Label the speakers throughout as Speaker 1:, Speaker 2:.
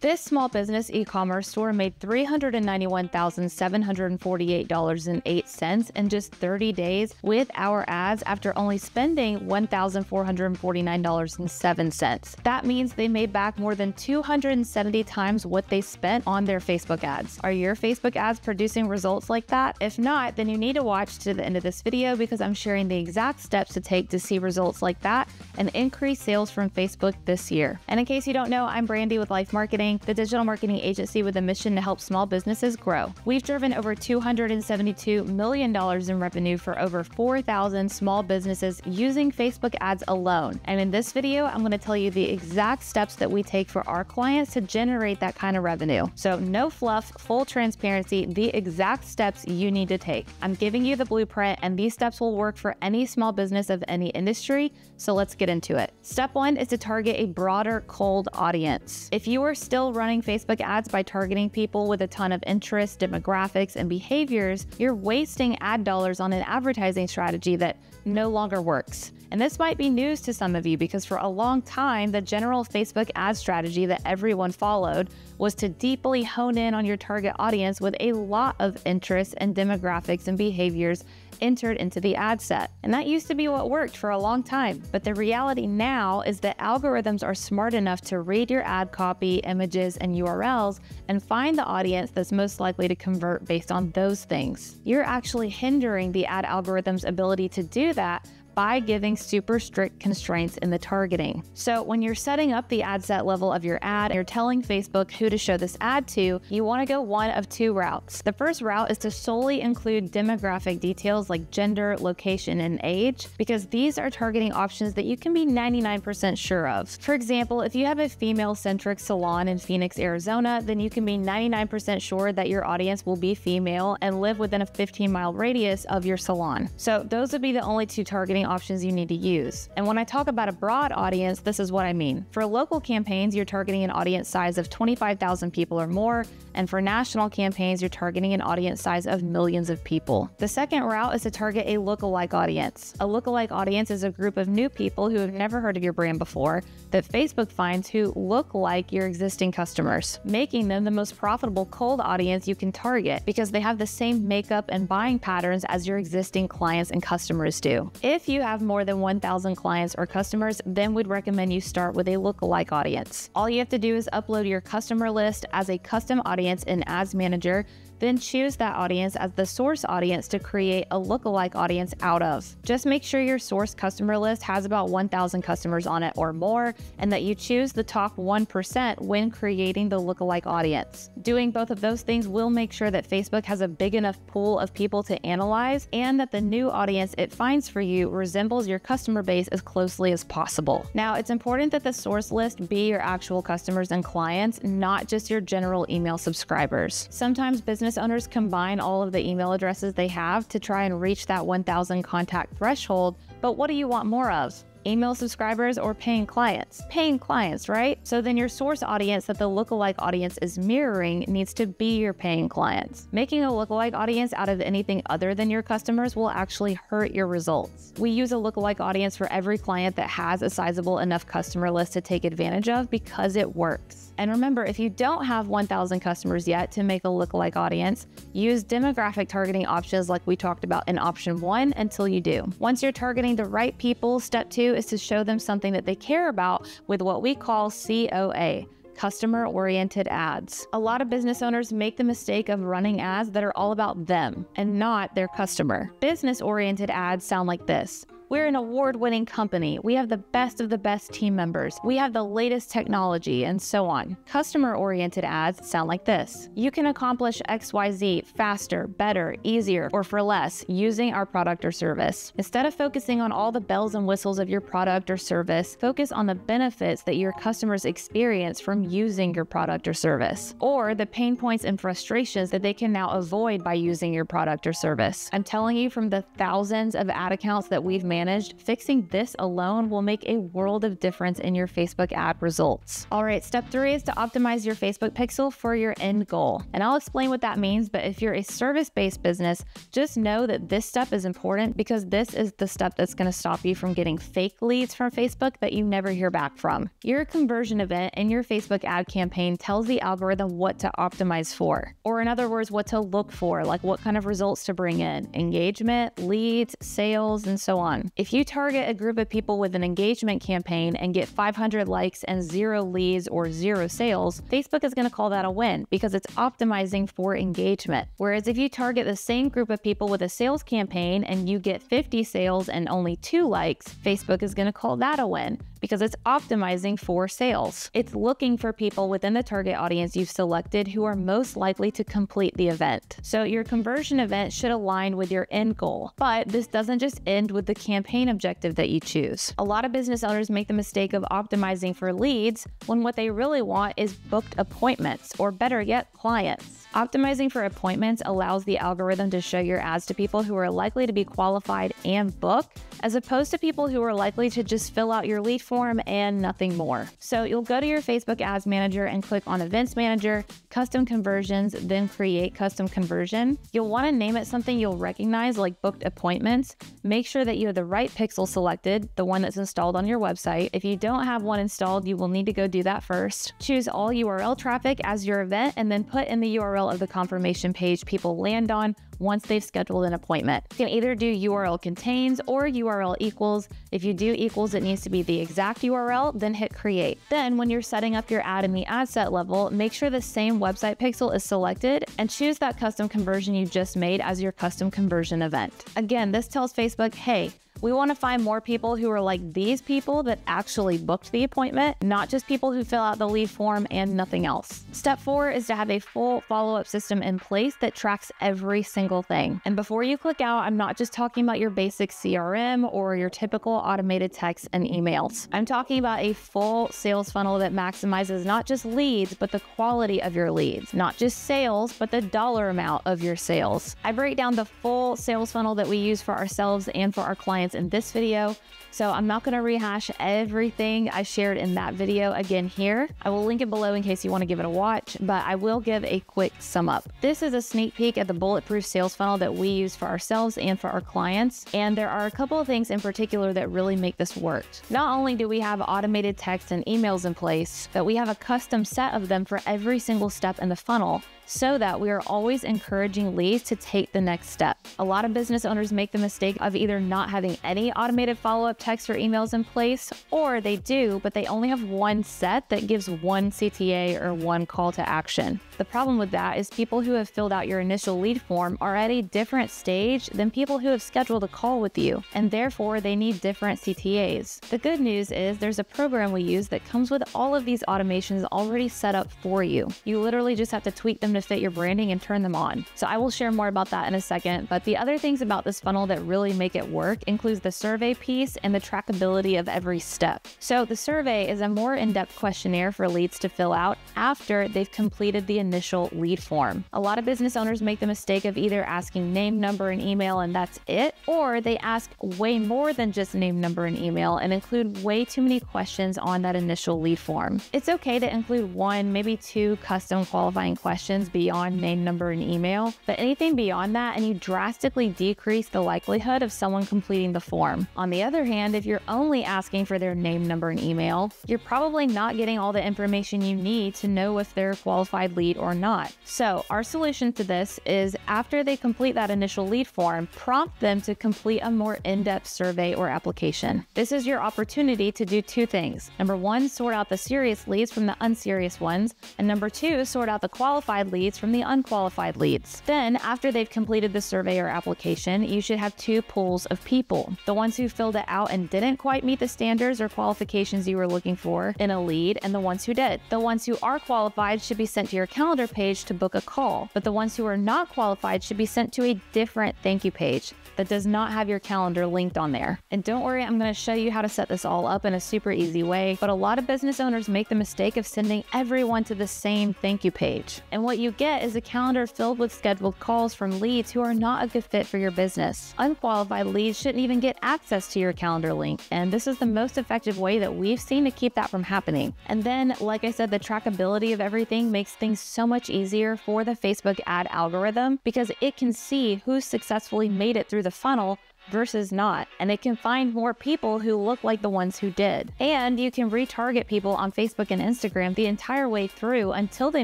Speaker 1: This small business e-commerce store made $391,748.08 in just 30 days with our ads after only spending $1,449.07. That means they made back more than 270 times what they spent on their Facebook ads. Are your Facebook ads producing results like that? If not, then you need to watch to the end of this video because I'm sharing the exact steps to take to see results like that and increase sales from Facebook this year. And in case you don't know, I'm Brandy with Life Marketing, the digital marketing agency with a mission to help small businesses grow. We've driven over $272 million in revenue for over 4,000 small businesses using Facebook ads alone. And in this video, I'm going to tell you the exact steps that we take for our clients to generate that kind of revenue. So no fluff, full transparency, the exact steps you need to take. I'm giving you the blueprint, and these steps will work for any small business of any industry. So let's get into it. Step one is to target a broader cold audience. If you are still running Facebook ads by targeting people with a ton of interests, demographics, and behaviors, you're wasting ad dollars on an advertising strategy that no longer works. And this might be news to some of you because for a long time, the general Facebook ad strategy that everyone followed was to deeply hone in on your target audience with a lot of interests and demographics and behaviors entered into the ad set. And that used to be what worked for a long time. But the reality now is that algorithms are smart enough to read your ad copy, images, and URLs and find the audience that's most likely to convert based on those things. You're actually hindering the ad algorithm's ability to do that by giving super strict constraints in the targeting. So when you're setting up the ad set level of your ad, you're telling Facebook who to show this ad to, you want to go one of two routes. The first route is to solely include demographic details like gender, location, and age, because these are targeting options that you can be 99% sure of. For example, if you have a female-centric salon in Phoenix, Arizona, then you can be 99% sure that your audience will be female and live within a 15-mile radius of your salon. So those would be the only two targeting options you need to use. And when I talk about a broad audience, this is what I mean. For local campaigns, you're targeting an audience size of 25,000 people or more, and for national campaigns, you're targeting an audience size of millions of people. The second route is to target a lookalike audience. A lookalike audience is a group of new people who have never heard of your brand before that Facebook finds who look like your existing customers, making them the most profitable cold audience you can target because they have the same makeup and buying patterns as your existing clients and customers do. If you have more than 1,000 clients or customers, then we'd recommend you start with a lookalike audience. All you have to do is upload your customer list as a custom audience in Ads Manager, then choose that audience as the source audience to create a lookalike audience out of. Just make sure your source customer list has about 1,000 customers on it or more, and that you choose the top 1% when creating the lookalike audience. Doing both of those things will make sure that Facebook has a big enough pool of people to analyze and that the new audience it finds for you resembles your customer base as closely as possible. Now, it's important that the source list be your actual customers and clients, not just your general email subscribers. Sometimes business owners combine all of the email addresses they have to try and reach that 1,000 contact threshold, but what do you want more of? Email subscribers or paying clients? Paying clients, right? So then your source audience that the lookalike audience is mirroring needs to be your paying clients. Making a lookalike audience out of anything other than your customers will actually hurt your results. We use a lookalike audience for every client that has a sizable enough customer list to take advantage of because it works. And remember, if you don't have 1,000 customers yet to make a lookalike audience, use demographic targeting options like we talked about in option 1 until you do. Once you're targeting the right people, step 2 is to show them something that they care about with what we call COA. Customer-oriented ads. A lot of business owners make the mistake of running ads that are all about them and not their customer. Business-oriented ads sound like this. We're an award-winning company. We have the best of the best team members. We have the latest technology, and so on. Customer-oriented ads sound like this. You can accomplish XYZ faster, better, easier, or for less using our product or service. Instead of focusing on all the bells and whistles of your product or service, focus on the benefits that your customers experience from using your product or service, or the pain points and frustrations that they can now avoid by using your product or service. I'm telling you from the thousands of ad accounts that we've managed managed, fixing this alone will make a world of difference in your Facebook ad results. All right, step 3 is to optimize your Facebook pixel for your end goal. And I'll explain what that means, but if you're a service-based business, just know that this step is important because this is the step that's going to stop you from getting fake leads from Facebook that you never hear back from. Your conversion event in your Facebook ad campaign tells the algorithm what to optimize for, or in other words, what to look for, like what kind of results to bring in, engagement, leads, sales, and so on. If you target a group of people with an engagement campaign and get 500 likes and 0 leads or 0 sales, Facebook is going to call that a win because it's optimizing for engagement. Whereas if you target the same group of people with a sales campaign and you get 50 sales and only 2 likes, Facebook is going to call that a win because it's optimizing for sales. It's looking for people within the target audience you've selected who are most likely to complete the event. So your conversion event should align with your end goal. But this doesn't just end with the campaign objective that you choose. A lot of business owners make the mistake of optimizing for leads when what they really want is booked appointments, or better yet, clients. Optimizing for appointments allows the algorithm to show your ads to people who are likely to be qualified and book, as opposed to people who are likely to just fill out your lead form and nothing more. So you'll go to your Facebook Ads Manager and click on Events Manager, Custom Conversions, then Create Custom Conversion. You'll want to name it something you'll recognize, like Booked Appointments. Make sure that you have the right pixel selected, the one that's installed on your website. If you don't have one installed, you will need to go do that first. Choose all URL traffic as your event, and then put in the URL of the confirmation page people land on once they've scheduled an appointment. You can either do URL contains or URL equals. If you do equals, it needs to be the exact URL, then hit create. Then when you're setting up your ad in the ad set level, make sure the same website pixel is selected and choose that custom conversion you just made as your custom conversion event. Again, this tells Facebook, hey, we want to find more people who are like these people that actually booked the appointment, not just people who fill out the lead form and nothing else. Step 4 is to have a full follow-up system in place that tracks every single thing. And before you click out, I'm not just talking about your basic CRM or your typical automated text and emails. I'm talking about a full sales funnel that maximizes not just leads, but the quality of your leads, not just sales, but the dollar amount of your sales. I break down the full sales funnel that we use for ourselves and for our clients in this video, so I'm not going to rehash everything I shared in that video again here. I will link it below in case you want to give it a watch, but I will give a quick sum up. This is a sneak peek at the bulletproof sales funnel that we use for ourselves and for our clients, and there are a couple of things in particular that really make this work. Not only do we have automated text and emails in place, but we have a custom set of them for every single step in the funnel, so that we are always encouraging leads to take the next step. A lot of business owners make the mistake of either not having any automated follow-up text or emails in place, or they do, but they only have one set that gives one CTA or one call to action. The problem with that is people who have filled out your initial lead form are at a different stage than people who have scheduled a call with you, and therefore they need different CTAs. The good news is there's a program we use that comes with all of these automations already set up for you. You literally just have to tweak them to fit your branding and turn them on. So I will share more about that in a second, but the other things about this funnel that really make it work includes the survey piece and the trackability of every step. So the survey is a more in-depth questionnaire for leads to fill out after they've completed the initial lead form. A lot of business owners make the mistake of either asking name, number, and email and that's it, or they ask way more than just name, number, and email and include way too many questions on that initial lead form. It's okay to include 1, maybe 2 custom qualifying questions beyond name, number, and email, but anything beyond that and you drastically decrease the likelihood of someone completing the form. On the other hand, if you're only asking for their name, number, and email, you're probably not getting all the information you need to know if they're a qualified lead or not. So our solution to this is after they complete that initial lead form, prompt them to complete a more in-depth survey or application. This is your opportunity to do 2 things. Number 1, sort out the serious leads from the unserious ones, and number 2, sort out the qualified leads from the unqualified leads. Then, after they've completed the survey or application, you should have 2 pools of people. The ones who filled it out and didn't quite meet the standards or qualifications you were looking for in a lead, and the ones who did. The ones who are qualified should be sent to your calendar page to book a call, but the ones who are not qualified should be sent to a different thank you page that does not have your calendar linked on there. And don't worry, I'm going to show you how to set this all up in a super easy way, but a lot of business owners make the mistake of sending everyone to the same thank you page. And what you get is a calendar filled with scheduled calls from leads who are not a good fit for your business. Unqualified leads shouldn't even get access to your calendar link, and this is the most effective way that we've seen to keep that from happening. And then, like I said, the trackability of everything makes things so much easier for the Facebook ad algorithm because it can see who successfully made it through the funnel versus not, and it can find more people who look like the ones who did. And you can retarget people on Facebook and Instagram the entire way through until they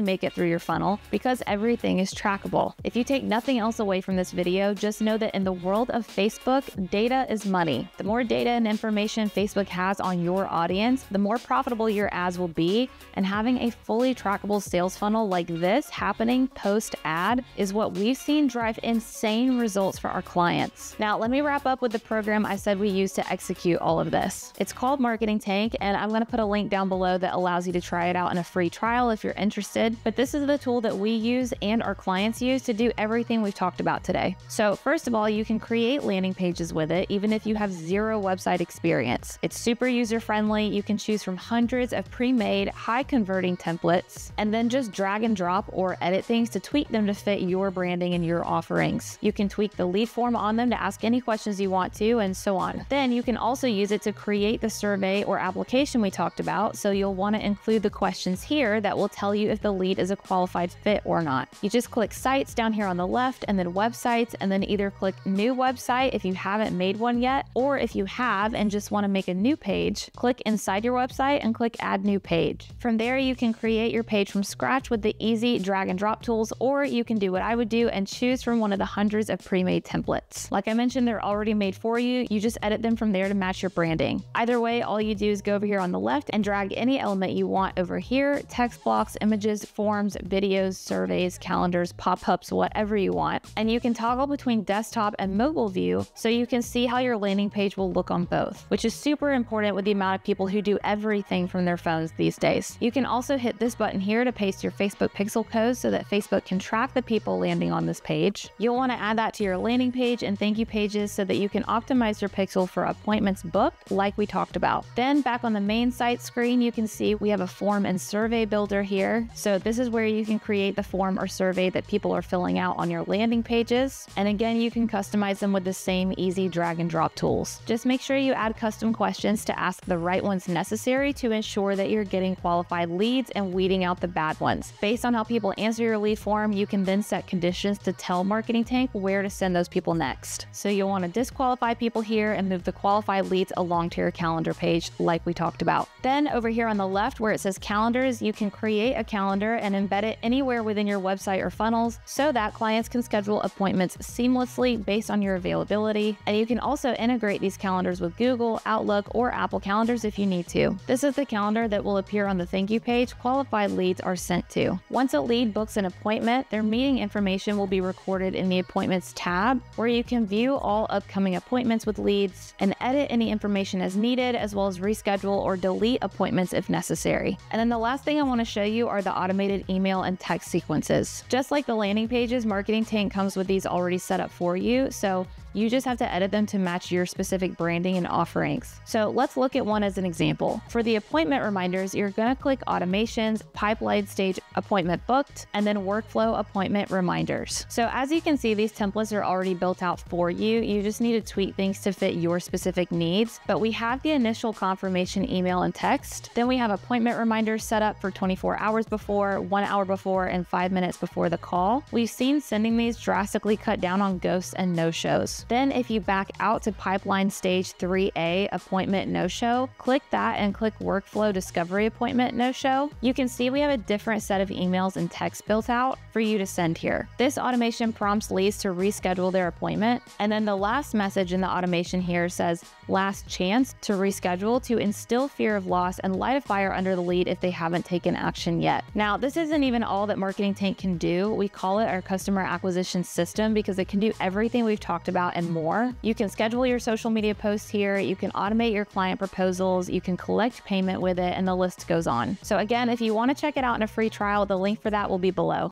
Speaker 1: make it through your funnel because everything is trackable. If you take nothing else away from this video, just know that in the world of Facebook, data is money. The more data and information Facebook has on your audience, the more profitable your ads will be, and having a fully trackable sales funnel like this happening post-ad is what we've seen drive insane results for our clients. Now, let me wrap up with the program I said we use to execute all of this. It's called Marketing Tank, and I'm going to put a link down below that allows you to try it out in a free trial if you're interested. But this is the tool that we use and our clients use to do everything we've talked about today. So first of all, you can create landing pages with it, even if you have zero website experience. It's super user-friendly. You can choose from hundreds of pre-made, high-converting templates, and then just drag and drop or edit things to tweak them to fit your branding and your offerings. You can tweak the lead form on them to ask any questions you want to, and so on. Then you can also use it to create the survey or application we talked about, so you'll want to include the questions here that will tell you if the lead is a qualified fit or not. You just click Sites down here on the left, and then Websites, and then either click New Website if you haven't made one yet, or if you have and just want to make a new page, click inside your website and click Add New Page. From there, you can create your page from scratch with the easy drag and drop tools, or you can do what I would do and choose from one of the hundreds of pre-made templates. Like I mentioned, they're already made for you. You just edit them from there to match your branding. Either way, all you do is go over here on the left and drag any element you want over here: text blocks, images, forms, videos, surveys, calendars, pop-ups, whatever you want. And you can toggle between desktop and mobile view so you can see how your landing page will look on both, which is super important with the amount of people who do everything from their phones these days. You can also hit this button here to paste your Facebook pixel code so that Facebook can track the people landing on this page. You'll want to add that to your landing page and thank you pages so that you can optimize your pixel for appointments booked like we talked about. Then back on the main site screen, you can see we have a form and survey builder here. So this is where you can create the form or survey that people are filling out on your landing pages. And again, you can customize them with the same easy drag and drop tools. Just make sure you add custom questions to ask the right ones necessary to ensure that you're getting qualified leads and weeding out the bad ones. Based on how people answer your lead form, you can then set conditions to tell Marketing Tank where to send those people next. So you'll want to disqualify people here and move the qualified leads along to your calendar page like we talked about. Then over here on the left where it says calendars, you can create a calendar and embed it anywhere within your website or funnels so that clients can schedule appointments seamlessly based on your availability. And you can also integrate these calendars with Google, Outlook, or Apple calendars if you need to. This is the calendar that will appear on the thank you page qualified leads are sent to. Once a lead books an appointment, their meeting information will be recorded in the Appointments tab, where you can view all upcoming appointments with leads and edit any information as needed, as well as reschedule or delete appointments if necessary. And then the last thing I want to show you are the automated email and text sequences. Just like the landing pages, Marketing Tank comes with these already set up for you, so you just have to edit them to match your specific branding and offerings. So let's look at one as an example. For the appointment reminders, you're going to click Automations, Pipeline Stage Appointment Booked, and then Workflow Appointment Reminders. So as you can see, these templates are already built out for you. You just need to tweak things to fit your specific needs. But we have the initial confirmation email and text. Then we have appointment reminders set up for 24 hours before, 1 hour before, and 5 minutes before the call. We've seen sending these drastically cut down on ghosts and no-shows. Then if you back out to Pipeline Stage 3A Appointment No-Show, click that and click Workflow Discovery Appointment No-Show. You can see we have a different set of emails and text built out for you to send here. This automation prompts leads to reschedule their appointment. And then the last message in the automation here says, last chance to reschedule, to instill fear of loss and light a fire under the lead if they haven't taken action yet. Now, this isn't even all that Marketing Tank can do. We call it our customer acquisition system because it can do everything we've talked about and more. You can schedule your social media posts here, you can automate your client proposals, you can collect payment with it, and the list goes on. So again, if you want to check it out in a free trial, the link for that will be below.